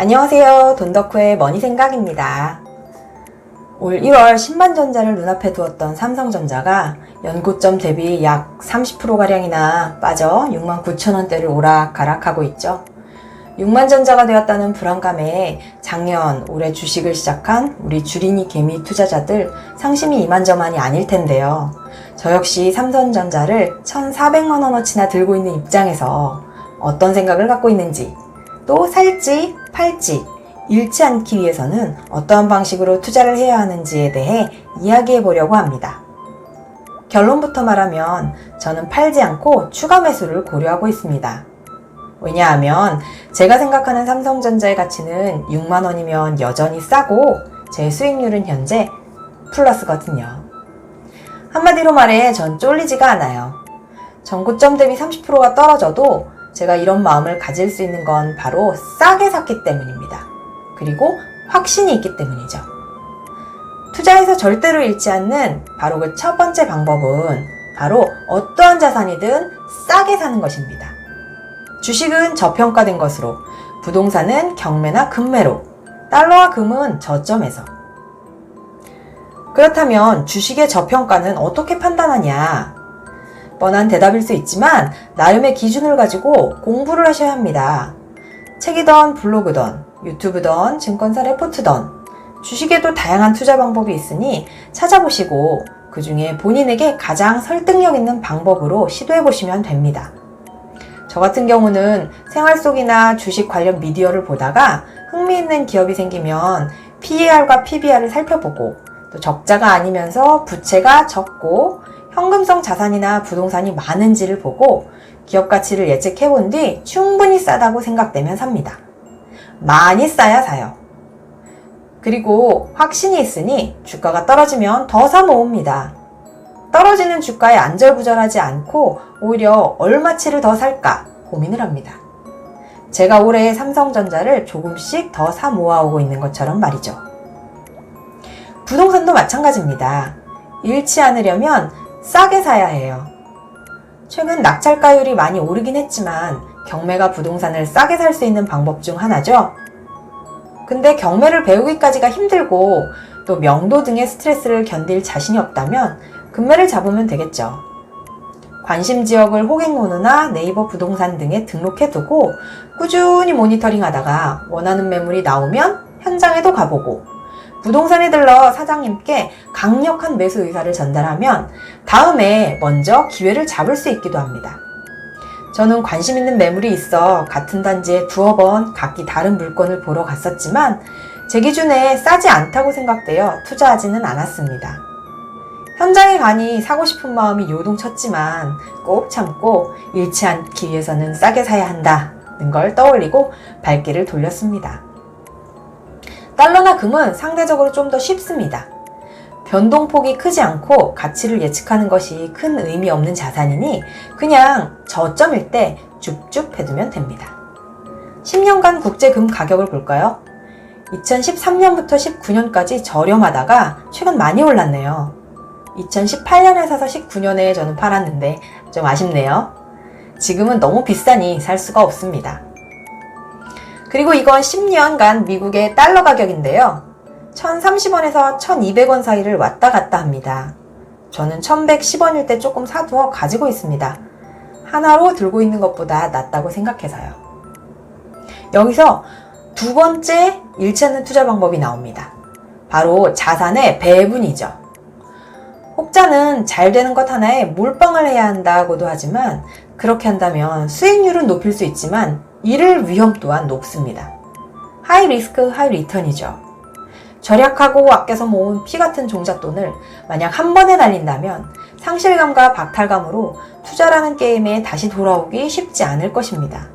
안녕하세요. 돈덕후의 머니생각입니다. 올 1월 신반전자를 눈앞에 두었던 삼성전자가 연고점 대비 약 30%가량이나 빠져 69,000원대를 오락가락하고 있죠. 6만전자가 되었다는 불안감에 작년, 올해 주식을 시작한 우리 주린이 개미 투자자들 상심이 이만저만이 아닐 텐데요. 저 역시 삼성전자를 1,400만원어치나 들고 있는 입장에서 어떤 생각을 갖고 있는지, 또 살지, 팔지, 잃지 않기 위해서는 어떠한 방식으로 투자를 해야 하는지에 대해 이야기해 보려고 합니다. 결론부터 말하면 저는 팔지 않고 추가 매수를 고려하고 있습니다. 왜냐하면 제가 생각하는 삼성전자의 가치는 6만원이면 여전히 싸고 제 수익률은 현재 플러스거든요. 한마디로 말해 전 쫄리지가 않아요. 전고점 대비 30%가 떨어져도 제가 이런 마음을 가질 수 있는 건 바로 싸게 샀기 때문입니다. 그리고 확신이 있기 때문이죠. 투자에서 절대로 잃지 않는 바로 그 첫 번째 방법은 바로 어떠한 자산이든 싸게 사는 것입니다. 주식은 저평가된 것으로, 부동산은 경매나 금매로, 달러와 금은 저점에서. 그렇다면 주식의 저평가는 어떻게 판단하냐? 뻔한 대답일 수 있지만 나름의 기준을 가지고 공부를 하셔야 합니다. 책이던 블로그던 유튜브던 증권사 레포트던 주식에도 다양한 투자 방법이 있으니 찾아보시고 그 중에 본인에게 가장 설득력 있는 방법으로 시도해 보시면 됩니다. 저 같은 경우는 생활 속이나 주식 관련 미디어를 보다가 흥미있는 기업이 생기면 PER과 PBR을 살펴보고, 또 적자가 아니면서 부채가 적고 현금성 자산이나 부동산이 많은지를 보고 기업 가치를 예측해 본 뒤 충분히 싸다고 생각되면 삽니다. 많이 싸야 사요. 그리고 확신이 있으니 주가가 떨어지면 더 사 모읍니다. 떨어지는 주가에 안절부절하지 않고 오히려 얼마치를 더 살까 고민을 합니다. 제가 올해 삼성전자를 조금씩 더 사 모아오고 있는 것처럼 말이죠. 부동산도 마찬가지입니다. 잃지 않으려면 싸게 사야 해요. 최근 낙찰가율이 많이 오르긴 했지만 경매가 부동산을 싸게 살 수 있는 방법 중 하나죠. 근데 경매를 배우기까지가 힘들고 또 명도 등의 스트레스를 견딜 자신이 없다면 금매를 잡으면 되겠죠. 관심 지역을 호갱노누나 네이버 부동산 등에 등록해두고 꾸준히 모니터링 하다가 원하는 매물이 나오면 현장에도 가보고 부동산에 들러 사장님께 강력한 매수 의사를 전달하면 다음에 먼저 기회를 잡을 수 있기도 합니다. 저는 관심 있는 매물이 있어 같은 단지에 두어 번 각기 다른 물건을 보러 갔었지만 제 기준에 싸지 않다고 생각되어 투자하지는 않았습니다. 현장에 가니 사고 싶은 마음이 요동쳤지만 꼭 참고 잃지 않기 위해서는 싸게 사야 한다는 걸 떠올리고 발길을 돌렸습니다. 달러나 금은 상대적으로 좀 더 쉽습니다. 변동폭이 크지 않고 가치를 예측하는 것이 큰 의미 없는 자산이니 그냥 저점일 때 줍줍 해두면 됩니다. 10년간 국제금 가격을 볼까요? 2013년부터 19년까지 저렴하다가 최근 많이 올랐네요. 2018년에 사서 19년에 저는 팔았는데 좀 아쉽네요. 지금은 너무 비싸니 살 수가 없습니다. 그리고 이건 10년간 미국의 달러 가격인데요. 1030원에서 1200원 사이를 왔다 갔다 합니다. 저는 1110원일 때 조금 사두어 가지고 있습니다. 하나로 들고 있는 것보다 낫다고 생각해서요. 여기서 두 번째 잃지 않는 투자 방법이 나옵니다. 바로 자산의 배분이죠. 혹자는 잘 되는 것 하나에 몰빵을 해야 한다고도 하지만 그렇게 한다면 수익률은 높일 수 있지만 잃을 위험 또한 높습니다. 하이 리스크 하이 리턴이죠. 절약하고 아껴서 모은 피 같은 종잣돈을 만약 한 번에 날린다면 상실감과 박탈감으로 투자라는 게임에 다시 돌아오기 쉽지 않을 것입니다.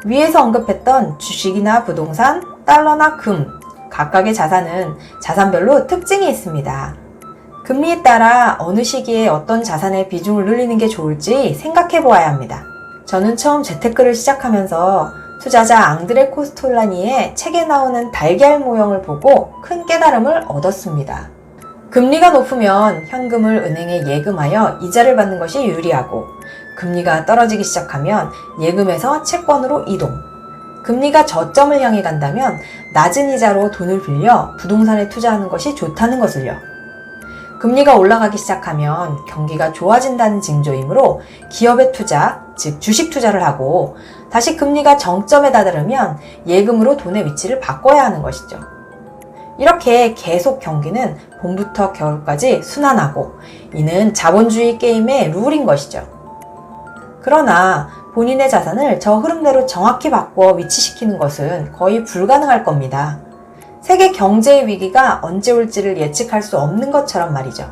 위에서 언급했던 주식이나 부동산, 달러나 금, 각각의 자산은 자산별로 특징이 있습니다. 금리에 따라 어느 시기에 어떤 자산의 비중을 늘리는 게 좋을지 생각해 보아야 합니다. 저는 처음 재테크를 시작하면서 투자자 앙드레 코스톨라니의 책에 나오는 달걀 모형을 보고 큰 깨달음을 얻었습니다. 금리가 높으면 현금을 은행에 예금하여 이자를 받는 것이 유리하고 금리가 떨어지기 시작하면 예금에서 채권으로 이동. 금리가 저점을 향해 간다면 낮은 이자로 돈을 빌려 부동산에 투자하는 것이 좋다는 것을요. 금리가 올라가기 시작하면 경기가 좋아진다는 징조이므로 기업에 투자, 즉 주식 투자를 하고 다시 금리가 정점에 다다르면 예금으로 돈의 위치를 바꿔야 하는 것이죠. 이렇게 계속 경기는 봄부터 겨울까지 순환하고 이는 자본주의 게임의 룰인 것이죠. 그러나 본인의 자산을 저 흐름대로 정확히 바꿔 위치시키는 것은 거의 불가능할 겁니다. 세계 경제의 위기가 언제 올지를 예측할 수 없는 것처럼 말이죠.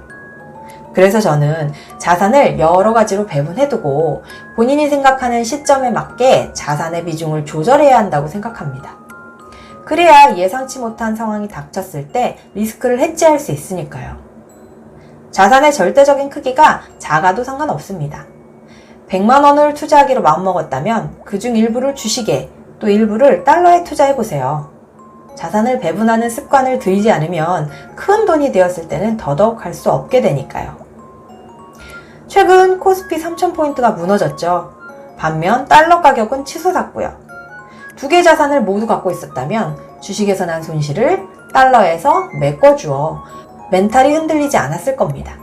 그래서 저는 자산을 여러 가지로 배분해두고 본인이 생각하는 시점에 맞게 자산의 비중을 조절해야 한다고 생각합니다. 그래야 예상치 못한 상황이 닥쳤을 때 리스크를 해지할 수 있으니까요. 자산의 절대적인 크기가 작아도 상관없습니다. 100만 원을 투자하기로 마음먹었다면 그중 일부를 주식에 또 일부를 달러에 투자해보세요. 자산을 배분하는 습관을 들이지 않으면 큰 돈이 되었을 때는 더더욱 할 수 없게 되니까요. 최근 코스피 3000포인트가 무너졌죠. 반면 달러 가격은 치솟았고요. 두 개의 자산을 모두 갖고 있었다면 주식에서 난 손실을 달러에서 메꿔주어 멘탈이 흔들리지 않았을 겁니다.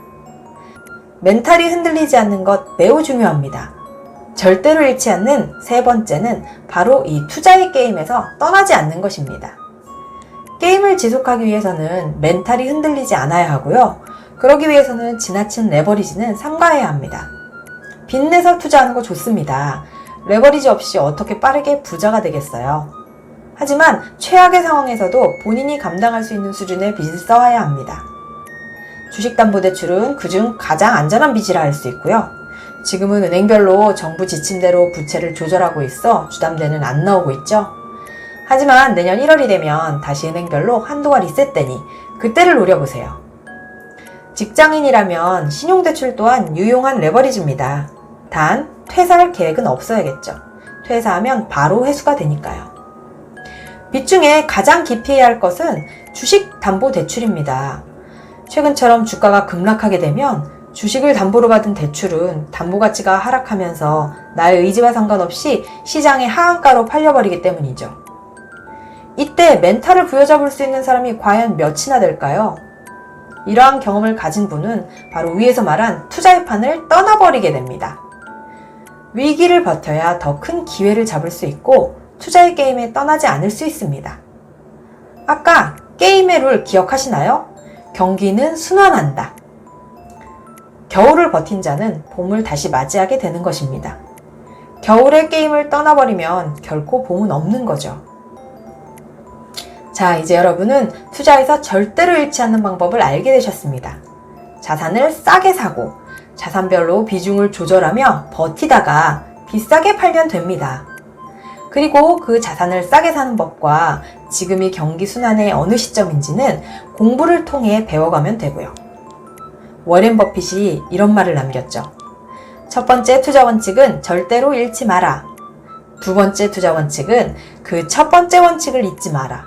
멘탈이 흔들리지 않는 것 매우 중요합니다. 절대로 잃지 않는 세 번째는 바로 이 투자의 게임에서 떠나지 않는 것입니다. 게임을 지속하기 위해서는 멘탈이 흔들리지 않아야 하고요. 그러기 위해서는 지나친 레버리지는 삼가해야 합니다. 빚내서 투자하는 거 좋습니다. 레버리지 없이 어떻게 빠르게 부자가 되겠어요. 하지만 최악의 상황에서도 본인이 감당할 수 있는 수준의 빚을 써야 합니다. 주식담보대출은 그중 가장 안전한 빚이라 할 수 있고요. 지금은 은행별로 정부 지침대로 부채를 조절하고 있어 주담대는 안 나오고 있죠. 하지만 내년 1월이 되면 다시 은행별로 한도가 리셋되니 그때를 노려보세요. 직장인이라면 신용대출 또한 유용한 레버리지입니다. 단 퇴사할 계획은 없어야겠죠. 퇴사하면 바로 회수가 되니까요. 빚 중에 가장 기피해야 할 것은 주식담보대출입니다. 최근처럼 주가가 급락하게 되면 주식을 담보로 받은 대출은 담보가치가 하락하면서 나의 의지와 상관없이 시장의 하한가로 팔려버리기 때문이죠. 이때 멘탈을 부여잡을 수 있는 사람이 과연 몇이나 될까요? 이러한 경험을 가진 분은 바로 위에서 말한 투자의 판을 떠나버리게 됩니다. 위기를 버텨야 더 큰 기회를 잡을 수 있고 투자의 게임에 떠나지 않을 수 있습니다. 아까 게임의 룰 기억하시나요? 경기는 순환한다. 겨울을 버틴 자는 봄을 다시 맞이하게 되는 것입니다. 겨울의 게임을 떠나버리면 결코 봄은 없는 거죠. 자, 이제 여러분은 투자에서 절대로 잃지 않는 방법을 알게 되셨습니다. 자산을 싸게 사고 자산별로 비중을 조절하며 버티다가 비싸게 팔면 됩니다. 그리고 그 자산을 싸게 사는 법과 지금이 경기 순환의 어느 시점인지는 공부를 통해 배워가면 되고요. 워렌 버핏이 이런 말을 남겼죠. 첫 번째 투자 원칙은 절대로 잃지 마라. 두 번째 투자 원칙은 그 첫 번째 원칙을 잊지 마라.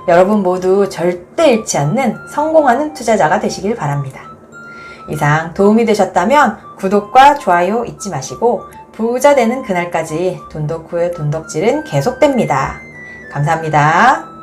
여러분 모두 절대 잃지 않는 성공하는 투자자가 되시길 바랍니다. 이상 도움이 되셨다면 구독과 좋아요 잊지 마시고 부자 되는 그날까지 돈덕후의 돈덕질은 계속됩니다. 감사합니다.